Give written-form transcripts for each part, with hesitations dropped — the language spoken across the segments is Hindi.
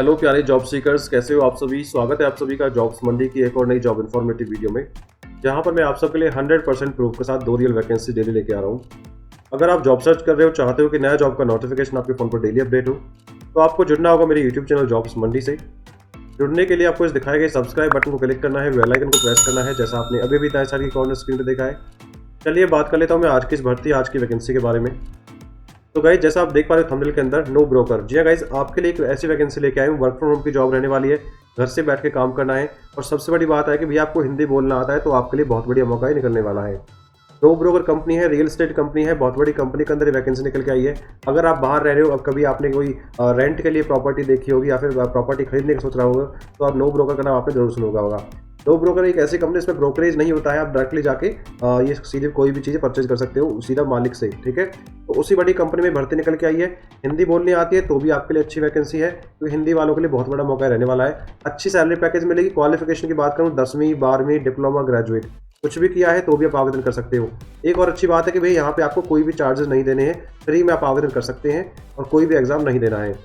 हेलो प्यारे जॉब सीकर्स, कैसे हो आप सभी। स्वागत है आप सभी का जॉब्स मंडी की एक और नई जॉब इन्फॉर्मेटिव वीडियो में, जहां पर मैं आप सबके लिए 100% प्रूफ के साथ 2 रियल वैकेंसी डेली लेके आ रहा हूं। अगर आप जॉब सर्च कर रहे हो, चाहते हो कि नया जॉब का नोटिफिकेशन आपके फ़ोन पर डेली अपडेट हो, तो आपको जुड़ना होगा मेरे यूट्यूब चैनल जॉब्स मंडी से। जुड़ने के लिए आपको इस दिखाए गए सब्सक्राइब बटन को क्लिक करना है, बेल आइकन को प्रेस करना है, जैसा आपने अभी भी दाएं साइड की कॉर्नर स्क्रीन पर देखा है। चलिए बात कर लेता हूँ मैं आज की इस भर्ती, आज की वैकेंसी के बारे में। तो गाइज जैसा आप देख पा रहे हो थंबनेल के अंदर, नो ब्रोकर। जी हाँ गाइज, आपके लिए एक ऐसी वैकेंसी लेके आए हूँ, वर्क फ्रॉम होम की जॉब रहने वाली है, घर से बैठ के काम करना है। और सबसे बड़ी बात है कि भैया आपको हिंदी बोलना आता है, तो आपके लिए बहुत बढ़िया मौका ही निकलने वाला है। नो ब्रोकर कंपनी है, रियल एस्टेट कंपनी है, बहुत बड़ी कंपनी के अंदर वैकेंसी निकल के आई है। अगर आप बाहर रह रहे हो, अब कभी आपने कोई रेंट के लिए प्रॉपर्टी देखी होगी या फिर प्रॉपर्टी खरीदने का सोच रहा होगा, तो आप नो ब्रोकर का नाम आपने जरूर सुना होगा। नो ब्रोकर एक ऐसी कंपनी, इसमें ब्रोकरेज नहीं होता है, आप डायरेक्टली जाके ये सीधे कोई भी चीज़ परचेज कर सकते हो सीधा मालिक से, ठीक है। तो उसी बड़ी कंपनी में भर्ती निकल के आई है। हिंदी बोलनी आती है तो भी आपके लिए अच्छी वैकेंसी है, क्योंकि हिंदी वालों के लिए बहुत बड़ा मौका रहने वाला है। अच्छी सैलरी पैकेज मिलेगी। क्वालिफिकेशन की बात करूँ, 10वीं 12वीं डिप्लोमा ग्रेजुएट कुछ भी किया है तो भी आप आवेदन कर सकते हो। एक और अच्छी बात है कि भाई यहाँ पे आपको कोई भी चार्जेस नहीं देने हैं, फ्री में आप आवेदन कर सकते हैं और कोई भी एग्जाम नहीं देना है।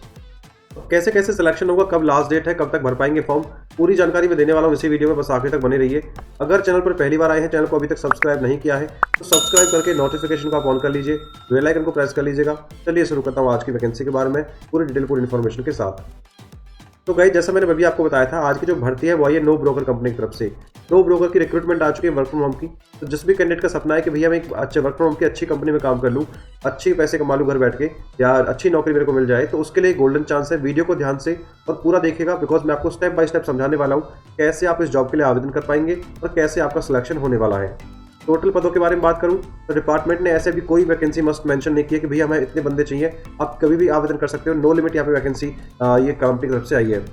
कैसे कैसे सिलेक्शन होगा, कब लास्ट डेट है, कब तक भर पाएंगे फॉर्म, पूरी जानकारी मैं देने वाला हूँ इसी वीडियो में, बस आखिर तक बने रहिए। अगर चैनल पर पहली बार आए हैं, चैनल को अभी तक सब्सक्राइब नहीं किया है, तो सब्सक्राइब करके नोटिफिकेशन को आप ऑन कर लीजिए, बेल आइकन को प्रेस कर लीजिएगा। चलिए शुरू करता हूँ आज की वैकेंसी के बारे में पूरी डिटेल, पूरी इन्फॉर्मेशन के साथ। तो गाइस जैसा मैंने अभी आपको बताया था, आज की जो भर्ती है वो आई है नो ब्रोकर कंपनी की तरफ से। नो ब्रोकर की रिक्रूटमेंट आ चुकी है वर्क फ्रॉम होम की। तो जिस भी कैंडिडेट का सपना है कि भैया मैं एक अच्छे वर्क फ्रॉम होम की अच्छी कंपनी में काम कर लूँ, अच्छी पैसे कमा लूँ घर बैठ के, या अच्छी नौकरी मेरे को मिल जाए, तो उसके लिए गोल्डन चांस है। वीडियो को ध्यान से और पूरा देखिएगा, बिकॉज मैं आपको स्टेप बाय स्टेप समझाने वाला हूँ कैसे आप इस जॉब के लिए आवेदन कर पाएंगे और कैसे आपका सिलेक्शन होने वाला है। टोटल पदों के बारे में बात करूं तो डिपार्टमेंट ने ऐसे भी कोई वैकेंसी मस्ट मेंशन नहीं की है कि भैया हमें इतने बंदे चाहिए, आप कभी भी आवेदन कर सकते हो। नो लिमिट यहाँ पे वैकेंसी ये कंपनी की तरफ से आई है।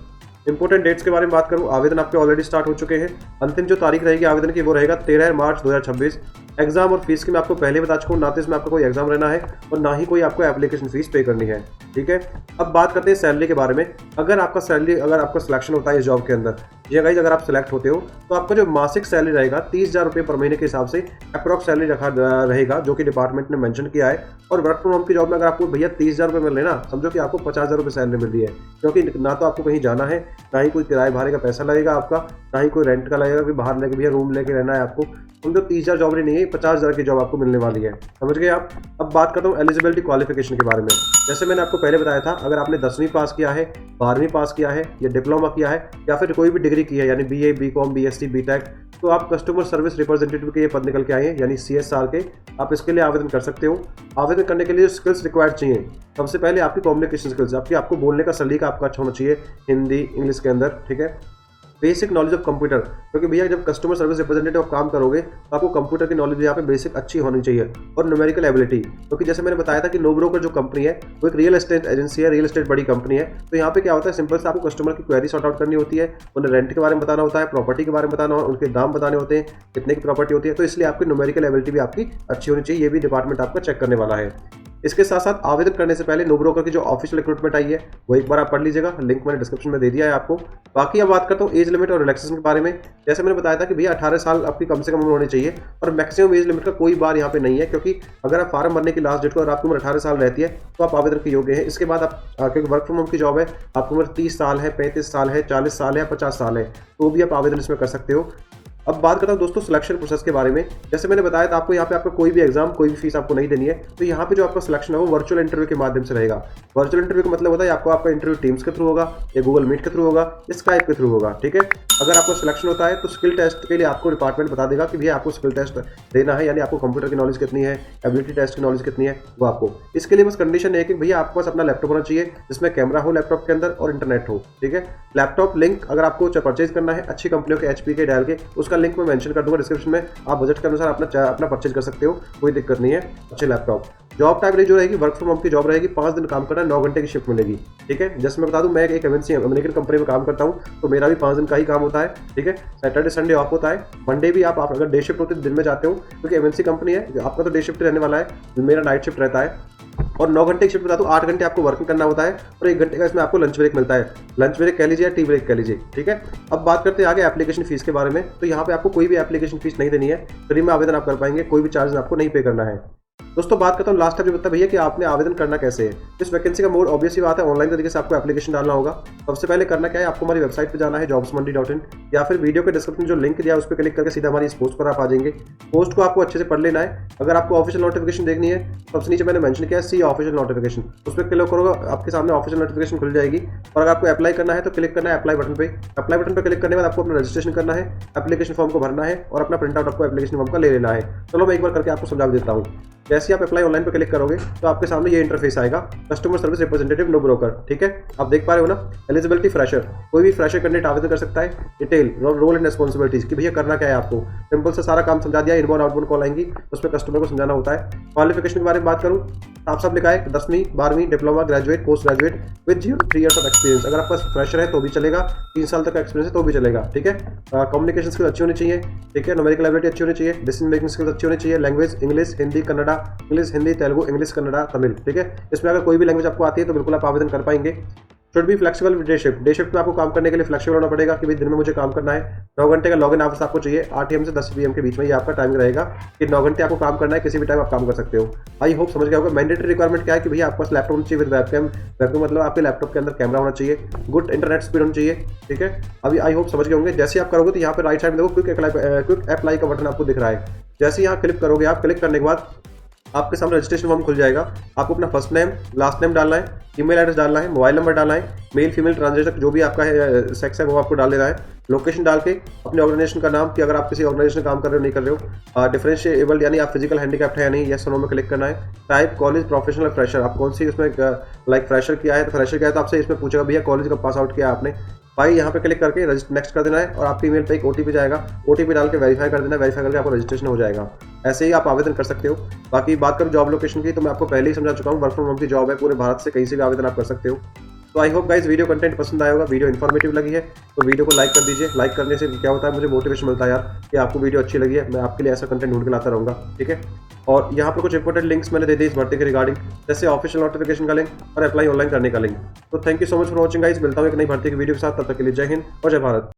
इंपॉर्टेंट डेट्स के बारे में बात करूं, आवेदन आपके ऑलरेडी स्टार्ट हो चुके हैं। अंतिम जो तारीख रहेगी आवेदन की वो रहेगा 13 मार्च 2026। एग्जाम और फीस की मैं आपको पहले बता चुका हूँ, ना तो इसमें आपको कोई एग्जाम रहना है और ना ही कोई आपको एप्लीकेशन फीस पे करनी है, ठीक है। अब बात करते हैं सैलरी के बारे में। अगर आपका सिलेक्शन होता है इस जॉब के अंदर, या गाइज अगर आप सिलेक्ट होते हो, तो आपका जो मासिक सैलरी रहेगा 30,000 रुपये पर महीने के हिसाब से अप्रॉक्स सैलरी रखा रहेगा, जो कि डिपार्टमेंट ने मेंशन किया है। और वर्क फ्रॉम होम की जॉब में अगर आपको भैया 30,000 रुपये मिल रहे ना, समझो कि आपको 50,000 रुपये सैलरी मिल रही है, क्योंकि ना तो आपको कहीं जाना है, ना ही कोई किराए भाड़े का पैसा लगेगा आपका, ना ही कोई रेंट का लगेगा कि बाहर लेके भैया रूम लेके रहना है आपको। समझो 30,000 जॉब नहीं है, 50,000 की जॉब आपको मिलने वाली है, समझ गए आप। अब बात करता हूँ एलिजिबिलिटी क्वालिफिकेशन के बारे में। जैसे मैंने आपको पहले बताया था, अगर आपने 10वीं पास किया है, 12वीं पास किया है, या डिप्लोमा किया है, या फिर कोई भी डिग्री की है, यानी BA BCom BSc BTech, तो आप कस्टमर सर्विस रिप्रेजेंटेटिव के ये पद निकल के आए हैं, यानी CSR के, आप इसके लिए आवेदन कर सकते हो। आवेदन करने के लिए स्किल्स रिक्वायर्ड चाहिए। सबसे पहले आपकी कम्युनिकेशन स्किल्स, आपको बोलने का सलीका आपका अच्छा होना चाहिए, हिंदी इंग्लिश के अंदर, ठीक है। बेसिक नॉलेज ऑफ कंप्यूटर, क्योंकि भैया जब कस्टमर सर्विस रिप्रेजेंटेटिव आप काम करोगे तो आपको कंप्यूटर की नॉलेज यहाँ पे बेसिक अच्छी होनी चाहिए। और न्यूमेरिकल एबिलिटी, क्योंकि जैसे मैंने बताया था कि नो ब्रोकर जो कंपनी है वो एक रियल एस्टेट एजेंसी है, रियल एस्टेट बड़ी कंपनी है। तो यहाँ पे क्या होता है, सिंपल से आपको कस्टमर की क्वेरी सॉर्ट आउट करनी होती है, उन्हें रेंट के बारे में बताना होता है, प्रॉपर्टी के बारे में बताना, उनके दाम बताने होते हैं, कितने की प्रॉपर्टी होती है। तो इसलिए आपकी न्यूमेरिकल एबिलिटी भी आपकी अच्छी होनी चाहिए, ये भी डिपार्टमेंट आपका चेक करने वाला है। इसके साथ साथ आवेदन करने से पहले नो ब्रोकर की जो ऑफिशियल रिक्रूटमेंट आई है वो एक बार आप पढ़ लीजिएगा, लिंक मैंने डिस्क्रिप्शन में दे दिया है आपको। बाकी अब बात करता हूँ एज लिमिट और रिलैक्सेशन के बारे में। जैसे मैंने बताया था कि भैया 18 साल आपकी कम से कम उम्र होनी चाहिए, और मैक्सिमम एज लिमिट का कोई बार यहाँ पे नहीं है, क्योंकि अगर आप फार्म भरने की लास्ट डेट को और आपकी उम्र 18 साल रहती है तो आप आवेदन के योग्य हैं। इसके बाद आप, क्योंकि वर्क फ्रॉम होम की जॉब है, आपकी उम्र 30 साल है, 35 साल है, 40 साल है, 50 साल है, तो भी आप आवेदन इसमें कर सकते हो। अब बात करता हूँ दोस्तों सिलेक्शन प्रोसेस के बारे में। जैसे मैंने बताया था आपको, यहाँ पे आपका कोई भी एग्जाम, कोई भी फीस आपको नहीं देनी है। तो यहाँ पे जो आपका सिलेक्शन है वो वर्चुअल इंटरव्यू के माध्यम से रहेगा। वर्चुअल इंटरव्यू का मतलब होता है आपका इंटरव्यू टीम्स के थ्रू होगा, या गूगल मीट के थ्रू होगा, या स्काइप के थ्रू होगा, ठीक है। अगर आपको सिलेक्शन होता है तो स्किल टेस्ट के लिए आपको डिपार्टमेंट बता देगा कि भैया आपको स्किल टेस्ट देना है, यानी आपको कंप्यूटर की नॉलेज कितनी है, एबिलिटी टेस्ट की नॉलेज कितनी है वो आपको। इसके लिए बस कंडीशन है कि भैया आपके पास अपना लैपटॉप होना चाहिए, जिसमें कैमरा हो लैपटॉप के अंदर और इंटरनेट हो, ठीक है। लैपटॉप लिंक अगर आपको परचेज करना है अच्छी कंपनियों के HP के डाल के, उसका लिंक मैं मेंशन कर दूंगा डिस्क्रिप्शन में, आप बजट के अनुसार अपना परचेज कर सकते हो, कोई दिक्कत नहीं है। अच्छे लैपटॉप। जॉब टाइप जो रहेगी वर्क फ्रॉम होम की जॉब रहेगी, 5 दिन काम करना है, 9 घंटे की शिफ्ट मिलेगी, ठीक है। जैसे मैं बता दूं, मैं एक MNC अमेरिकन कंपनी में काम करता हूं, तो मेरा भी 5 दिन का ही काम होता है, ठीक है। सैटरडे संडे ऑफ होता है, मंडे भी आप अगर डे शिफ्ट होती है दिन में जाते हो, क्योंकि MNC कंपनी है, आपका तो डे शिफ्ट रहने वाला है, मेरा नाइट शिफ्ट रहता है। और 9 घंटे की शिफ्ट बता दूं, 8 घंटे आपको वर्किंग करना होता है, और 1 घंटे का इसमें आपको लंच ब्रेक मिलता है। लंच ब्रेक कह लीजिए या टी ब्रेक कह लीजिए, ठीक है। अब बात करते हैं आगे एप्लीकेशन फीस के बारे में। तो यहाँ पे आपको कोई भी एप्लीकेशन फीस नहीं देनी है, फ्री में आवेदन आप कर पाएंगे, कोई भी चार्ज आपको नहीं पे करना है। दोस्तों बात करता हूँ लास्ट टाइम जो बता भैया कि आपने आवेदन करना कैसे है। इस वैकेंसी का मोड ऑब्वियस ही बात है, ऑनलाइन तरीके से आपको एप्लीकेशन डालना होगा। सबसे पहले करना क्या है, आपको हमारी वेबसाइट पे जाना है jobsmandi.in, या फिर वीडियो के डिस्क्रिप्शन में जो लिंक दिया है उस पर क्लिक करके सीधा हमारी इस पोस्ट पर आप आ जाएंगे। पोस्ट को आपको अच्छे से पढ़ लेना है। अगर आपको ऑफिशियल नोटिफिकेशन देखनी है, सबसे नीचे मैंने मेंशन किया है सी ऑफिशियल नोटिफिकेशन, उस पर क्लिक करोगे आपके सामने ऑफिशियल नोटिफिकेशन खुल जाएगी। और अगर आपको अप्लाई करना है तो क्लिक करना है अप्लाई बटन पे। अप्लाई बटन पर क्लिक करने के बाद आपको अपना रजिस्ट्रेशन करना है, एप्लीकेशन फॉर्म को भरना है और अपना प्रिंट आउट आपको एप्लीकेशन फॉर्म का ले लेना है। चलो मैं एक बार करके आपको समझा देता हूँ। जैसे आप अप्लाई ऑनलाइन पर क्लिक करोगे तो आपके सामने ये इंटरफेस आएगा, customer service representative no broker. ठीक है, आप देख पा रहे हो ना, एलिजिबिलिटी फ्रेशर, कोई भी फ्रेशर कैंडिडेट आवेदन कर सकता है। डिटेल रोल एंड रिस्पॉन्सिबिलिटीज कि भैया करना क्या है आपको, सिंपल से सारा काम समझा दिया। इनबाउंड आउटबाउंड कॉल आएंगी, उसमें कस्टमर को समझाना होता है। क्वालिफिकेशन के बारे में बात करूँ, आप सब लिखा है 10वीं 12वीं diploma graduate post graduate with 3 years of experience. अगर आपका फ्रेशर है तो भी चलेगा, 3 साल तक का एक्सपीरियंस है तो भी चलेगा। ठीक है, कम्युनिकेशन स्किल्स अच्छी होनी चाहिए। ठीक है, न्यूमेरिकल एबिलिटी अच्छी होनी चाहिए, डिसीजन मेकिंग स्किल्स अच्छी होनी चाहिए। Language English Hindi Kannada, English Hindi Telugu, English Kannada Tamil. ठीक है, इसमें अगर कोई भी लैंग्वेज आपको आती है तो बिल्कुल आप आवेदन कर पाएंगे। Should be flexible day shift, day shift में आपको काम करने के लिए फ्लेक्सिबल होना पड़ेगा कि भाई दिन में मुझे काम करना है। 9 घंटे का लॉगिन आवर्स आपको चाहिए, 8 AM से 10 PM के बीच में ये आपका टाइम रहेगा कि 9 घंटे आपको काम करना है, किसी भी टाइम आप काम कर सकते हो। आई होप समझ गए होगा। मैंडेटरी रिक्वायरमेंट क्या है कि भैया आपके पास लैपटॉप होना चाहिए विद वेबकैम। वेबकैम मतलब आपके लैपटॉप के अंदर कैमरा होना चाहिए, गुड इंटरनेट स्पीड होनी चाहिए। ठीक है, अभी आई होप समझ गए होंगे। जैसे आप करोगे तो यहाँ पे राइट साइड में देखो क्विक अप्लाई का बटन आपको दिख रहा है। जैसे यहाँ क्लिक करोगे, आप क्लिक करने के बाद आपके सामने रजिस्ट्रेशन फॉर्म खुल जाएगा। आपको अपना फर्स्ट नेम लास्ट नेम डालना है, ईमेल एड्रेस डालना है, मोबाइल नंबर डालना है, मेल फीमेल ट्रांसजेंडर जो भी आपका है सेक्स है वो आपको डाल देना है। लोकेशन डाल के अपने ऑर्गेनाइजेशन का नाम कि अगर आप किसी ऑर्गेनाइजेशन काम कर रहे हो नहीं कर रहे हो, डिफरेंशिएबल यानी आप फिजिकल हैंडीकैप्ड है या नहीं, यस नो में क्लिक करना है। टाइप कॉलेज प्रोफेशनल फ्रेशर, आप कौन सी उसमें लाइक फ्रेशर किया है तो फ्रेशर किया है तो आपसे इसमें पूछेगा भैया कॉलेज का पास आउट किया आपने। भाई यहाँ पे क्लिक करके नेक्स्ट कर देना है और आपकी ईमेल पे एक OTP जाएगा, OTP डाल के वेरीफाई कर देना है। वेरीफाई करके आपको रजिस्ट्रेशन हो जाएगा। ऐसे ही आप आवेदन कर सकते हो। बाकी बात करूँ जॉब लोकेशन की तो मैं आपको पहले ही समझा चुका हूँ, वर्क फ्रॉम होम की जॉब है, पूरे भारत से कहीं से भी आवेदन आप कर सकते हो। तो I hope guys video content पसंद आया होगा, वीडियो इन्फॉर्मेटिव लगी है तो वीडियो को लाइक कर दीजिए। लाइक करने से क्या होता है, मुझे मोटिवेशन मिलता है यार कि आपको वीडियो अच्छी लगी है, मैं आपके लिए ऐसा कंटेंट ढूंढ के लाता रहूँगा। ठीक है, और यहाँ पर कुछ इंपॉर्टेंट लिंक्स मैंने दे दी इस भर्ती के रिगार्डिंग, जैसे ऑफिशियल नोटिफिकेशन का लिंक और अप्लाई ऑनलाइन करने का लिंक। तो thank you so much for watching guys, मिलता हूँ एक नई भर्ती की वीडियो के साथ, तब तक के लिए जय हिंद और जय भारत।